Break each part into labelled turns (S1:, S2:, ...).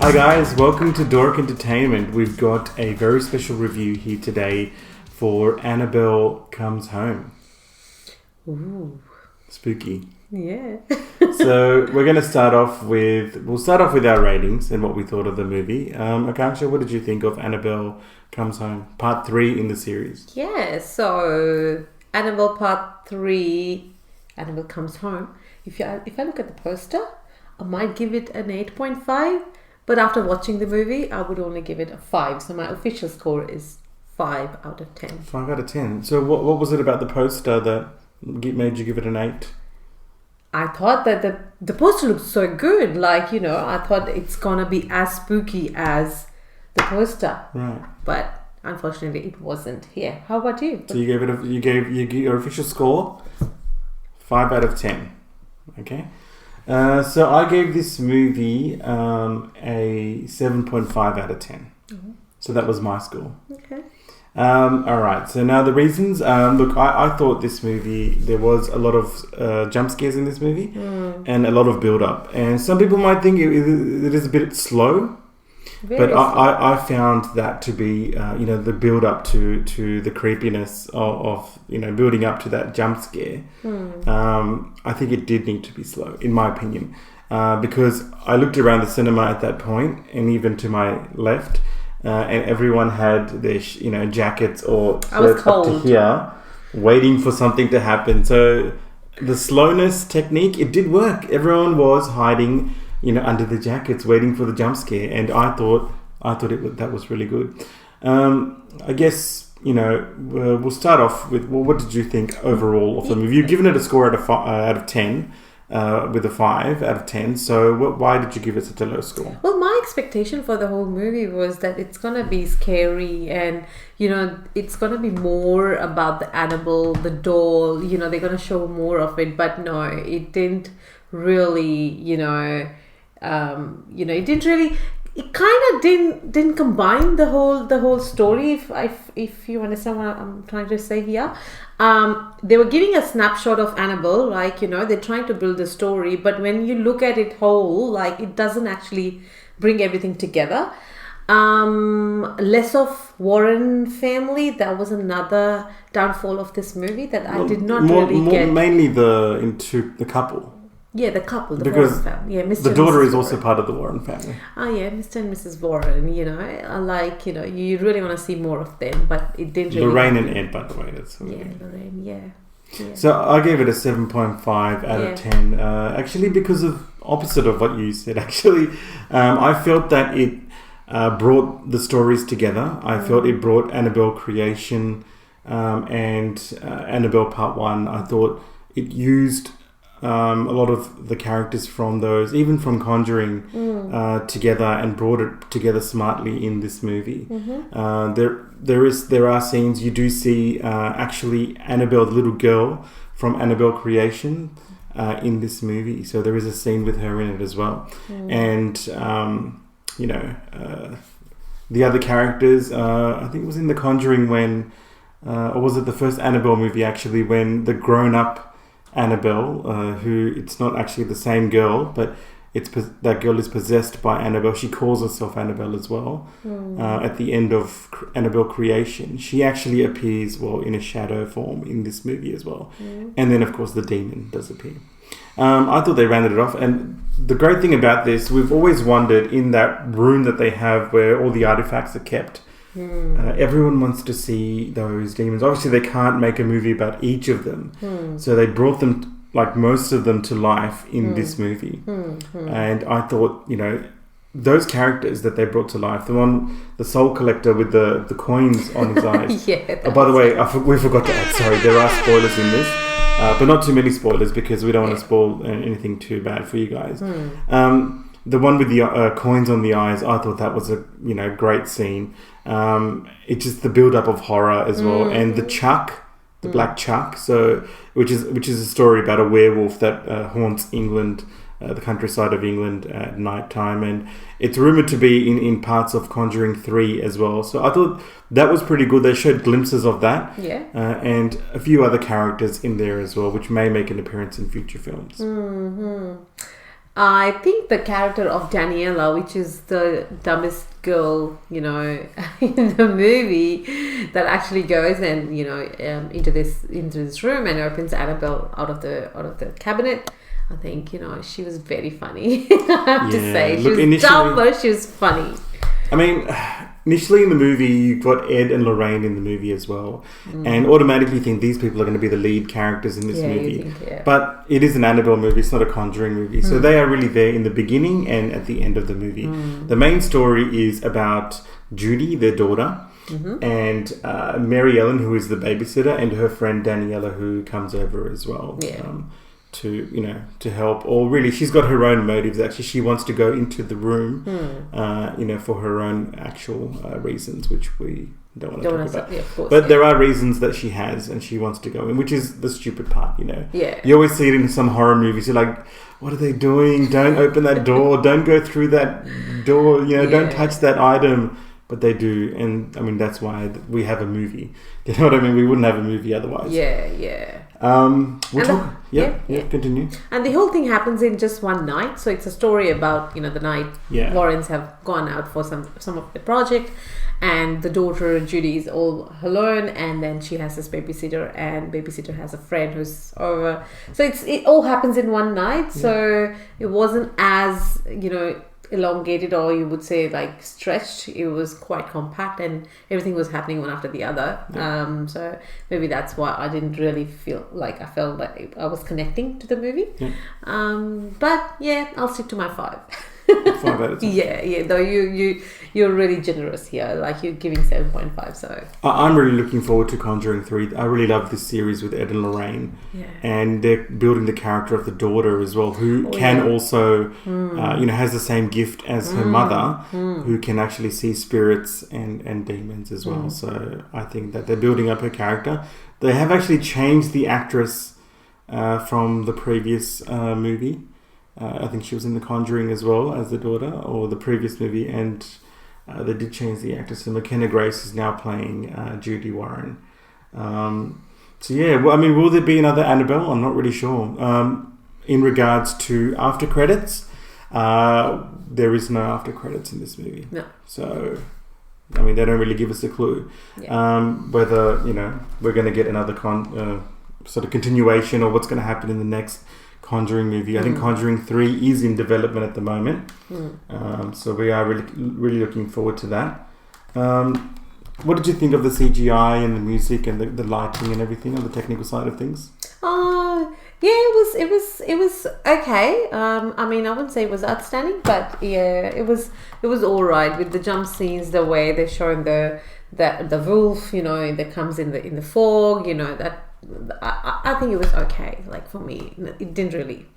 S1: Hi guys, welcome to Dork Entertainment. We've got a very special review here today for Annabelle Comes Home.
S2: Ooh.
S1: Spooky.
S2: Yeah.
S1: So we're going to start off with our ratings and what we thought of the movie. Akanksha, what did you think of Annabelle Comes Home, part 3 in the series?
S2: Yeah, so Annabelle Part 3, Annabelle Comes Home. If I look at the poster, I might give it an 8.5, but after watching the movie, I would only give it a 5. So my official score is 5 out of 10.
S1: 5 out of 10. So what was it about the poster that made you give it an 8?
S2: I thought that the poster looked so good. I thought it's going to be as spooky as the poster.
S1: Right.
S2: But unfortunately, it wasn't. Yeah. How about you?
S1: So you gave your official score 5 out of 10. Okay. So I gave this movie a 7.5 out of 10. Mm-hmm. So that was my score.
S2: Okay.
S1: All right. So now the reasons. Look, I thought this movie, there was a lot of jump scares in this movie and a lot of build up. And some people might think it is a bit slow. But I found that to be, the build up to the creepiness of building up to that jump scare. I think it did need to be slow, in my opinion, because I looked around the cinema at that point, and even to my left, and everyone had their jackets or shirts up to here, waiting for something to happen. So the slowness technique, it did work. Everyone was hiding under the jackets, waiting for the jump scare, and I thought that was really good. I guess we'll start off with what did you think overall of the movie? You've given it a score out of 10, with a 5 out of 10. So why did you give it such a low score?
S2: Well, my expectation for the whole movie was that it's gonna be scary, and it's gonna be more about the Annabelle, the doll. They're gonna show more of it, but no, it didn't really. It didn't really. It kind of didn't combine the whole story. If you understand what I'm trying to say here, they were giving a snapshot of Annabelle, they're trying to build a story, but when you look at it whole, it doesn't actually bring everything together. Less of Warren family. That was another downfall of this movie that I did not really get.
S1: Mainly into the couple.
S2: Yeah, the couple,
S1: because
S2: Warren family. Yeah, Mr.
S1: The daughter
S2: and Mrs.
S1: is also
S2: Warren.
S1: part of the Warren family.
S2: Oh yeah, Mr. and Mrs. Warren. You really want to see more of them, but it didn't really.
S1: Lorraine and Ed, by the way. That's
S2: Lorraine. Yeah.
S1: So I gave it a 7.5 out of 10. Actually, because of opposite of what you said. Actually, I felt that it brought the stories together. I felt it brought Annabelle Creation and Annabelle Part 1. I thought it used a lot of the characters from those, even from Conjuring, together, and brought it together smartly in this movie. There are scenes you do see actually Annabelle, the little girl from Annabelle Creation, in this movie. So there is a scene with her in it as well. And the other characters, I think it was in The Conjuring when, or was it the first Annabelle movie actually, when the grown-up Annabelle, who it's not actually the same girl, but that girl is possessed by Annabelle. She calls herself Annabelle as well. At the end of Annabelle Creation, she actually appears in a shadow form in this movie as well. And then of course the demon does appear. I thought they rounded it off, and the great thing about this, we've always wondered, in that room that they have where all the artifacts are kept, everyone wants to see those demons. Obviously they can't make a movie about each of them, so they brought them, most of them, to life in this movie. And I thought, those characters that they brought to life, the soul collector with the coins on his eyes. By the way, we forgot to add, sorry, there are spoilers in this, but not too many spoilers, because we don't want to spoil anything too bad for you guys. The one with the coins on the eyes, I thought that was a great scene. It's just the build up of horror as well, and the Chuck, the Black Chuck, which is a story about a werewolf that haunts England, the countryside of England at night time, and it's rumored to be in parts of Conjuring 3 as well. So I thought that was pretty good. They showed glimpses of that, and a few other characters in there as well, which may make an appearance in future films.
S2: I think the character of Daniela, which is the dumbest girl, in the movie, that actually goes and into this room and opens Annabelle out of the cabinet. I think she was very funny. I have to say, she was dumb, but she was funny.
S1: I mean, initially in the movie, you've got Ed and Lorraine in the movie as well, and automatically think these people are going to be the lead characters in this movie. But it is an Annabelle movie; it's not a Conjuring movie, so they are really there in the beginning and at the end of the movie. The main story is about Judy, their daughter, and Mary Ellen, who is the babysitter, and her friend Daniela, who comes over as well. To help, or really she's got her own motives. Actually, she wants to go into the room for her own actual reasons, which we don't want to talk about.
S2: Of course,
S1: but there are reasons that she has, and she wants to go in, which is the stupid part. You always see it in some horror movies. You're like, what are they doing? Don't open that door, don't go through that door, don't touch that item. But they do, and I mean that's why we have a movie. You know what I mean? We wouldn't have a movie otherwise. Continue.
S2: And the whole thing happens in just one night. So it's a story about the night Warrens have gone out for some of the project, and the daughter Judy is all alone, and then she has this babysitter, and babysitter has a friend who's over. So it all happens in one night. So it wasn't as elongated, or you would say like stretched. It was quite compact, and everything was happening one after the other. So maybe that's why I didn't really feel like I felt like I was connecting to the movie. But I'll stick to my 5.
S1: 5 out of 10.
S2: Though you're really generous here, like you're giving 7.5. So
S1: I'm really looking forward to Conjuring 3. I really love this series with Ed and Lorraine, and they're building the character of the daughter as well, who also has the same gift as her mother, who can actually see spirits and demons as well. So I think that they're building up her character. They have actually changed the actress from the previous movie. I think she was in The Conjuring as well as the daughter, or the previous movie, and they did change the actress. So McKenna Grace is now playing Judy Warren. Will there be another Annabelle? I'm not really sure. In regards to after credits, there is no after credits in this movie.
S2: No.
S1: So, I mean, they don't really give us a clue whether we're going to get another sort of continuation, or what's going to happen in the next Conjuring movie. I think Conjuring 3 is in development at the moment, so we are really looking forward to that. What did you think of the CGI and the music and the lighting and everything on the technical side of things?
S2: It was okay. I mean, I wouldn't say it was outstanding, but it was all right with the jump scenes, the way they're showing the wolf, that comes in the fog, that. I think it was okay. Like for me, it didn't really,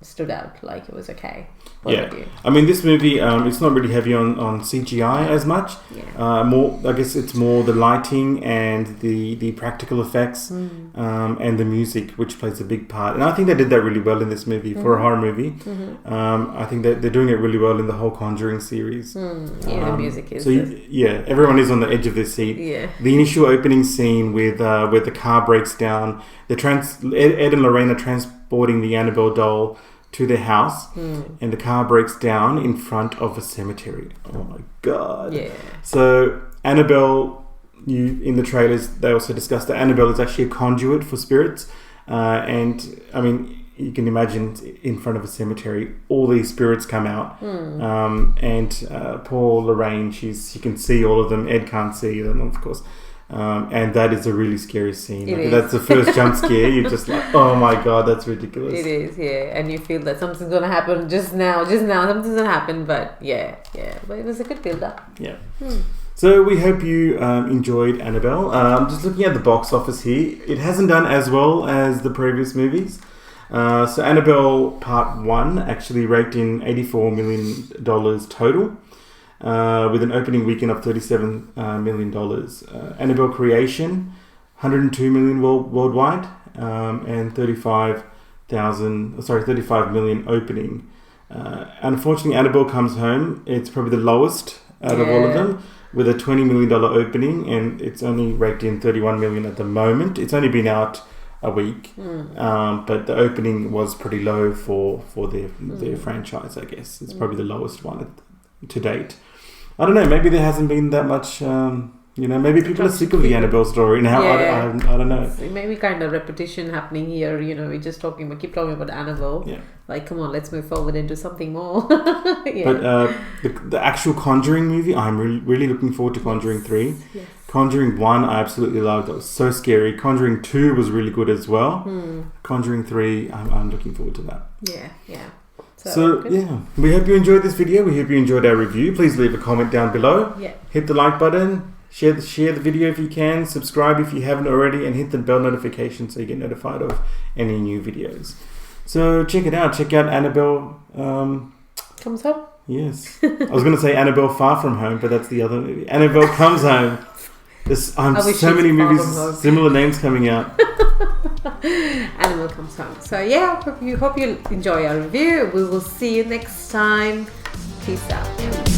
S2: stood out. Like it was okay.
S1: I mean, this movie, it's not really heavy on CGI as much. More, I guess, it's more the lighting and the practical effects, and the music, which plays a big part. And I think they did that really well in this movie for a horror movie. I think that they're doing it really well in the whole Conjuring series.
S2: The music is.
S1: So everyone is on the edge of their seat. The initial opening scene with where the car breaks down. Ed and Lorraine are transporting the Annabelle doll to their house, and the car breaks down in front of a cemetery. Oh my god! So Annabelle, in the trailers, they also discussed that Annabelle is actually a conduit for spirits, and I mean, you can imagine in front of a cemetery, all these spirits come out, and poor Lorraine, she can see all of them. Ed can't see them, of course. And that is a really scary scene. That's the first jump scare. You're just like, oh my god, that's ridiculous.
S2: It is, and you feel that something's going to happen just now, something's going to happen, but but it was a good build-up.
S1: So we hope you enjoyed Annabelle. Just looking at the box office here, it hasn't done as well as the previous movies. So Annabelle Part 1 actually raked in $84 million total. With an opening weekend of $37 million. Annabelle Creation, $102 million worldwide, and 35 million opening. Unfortunately, Annabelle Comes Home, it's probably the lowest out of all of them, with a $20 million opening, and it's only raked in $31 million at the moment. It's only been out a week. But the opening was pretty low for their franchise, I guess. It's probably the lowest one to date. I don't know, maybe there hasn't been that much, maybe people are sick of the Annabelle story now. I don't know.
S2: Maybe kind of repetition happening here, we're just keep talking about Annabelle.
S1: Yeah.
S2: Like, come on, let's move forward into something more.
S1: But the actual Conjuring movie, I'm really looking forward to Conjuring 3.
S2: Yes.
S1: Conjuring 1, I absolutely loved. That was so scary. Conjuring 2 was really good as well. Conjuring 3, I'm looking forward to that.
S2: Yeah.
S1: So we hope you enjoyed this video. We hope you enjoyed our review. Please leave a comment down below.
S2: Yeah.
S1: Hit the like button. Share the video if you can. Subscribe if you haven't already. And hit the bell notification so you get notified of any new videos. So check it out. Check out Annabelle.
S2: Comes Home?
S1: Yes. I was going to say Annabelle Far From Home, but that's the other movie. Annabelle Comes Home. There's so many movies, similar names coming out.
S2: Annabelle Comes Home. So hope you enjoy our review. We will see you next time. Peace out.